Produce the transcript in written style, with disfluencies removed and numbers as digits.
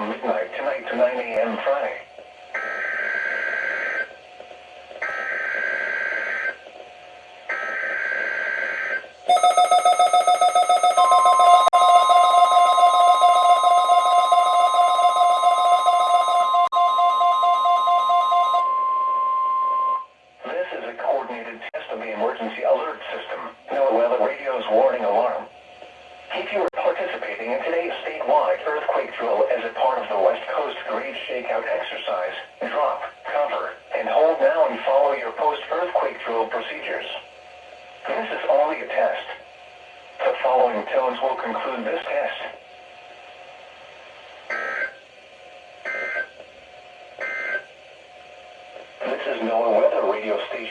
from midnight tonight to 9 a.m. Friday. This is a coordinated test of the emergency alert system. No weather radio's warning alarm. If you are participating in today's statewide earthquake drill as a part of the West Coast Grade Shakeout exercise, drop, cover, and hold now and follow your post-earthquake drill procedures. This is only a test. The following tones will conclude this test. This is NOAA Weather Radio Station.